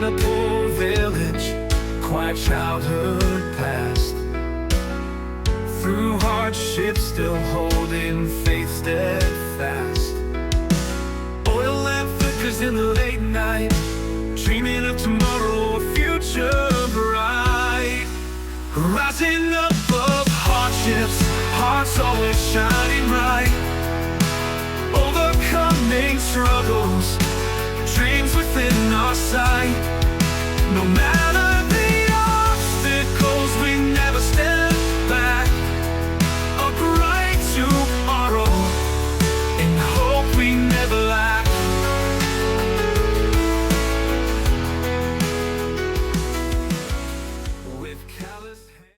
a poor village, quiet childhood past. Through hardship, still holding faith steadfast. Oil lamp flickers in the late night, dreaming of tomorrow, a future bright. Rising above hardships, hearts always shining bright. Overcoming struggles, dreams within our sight. No matter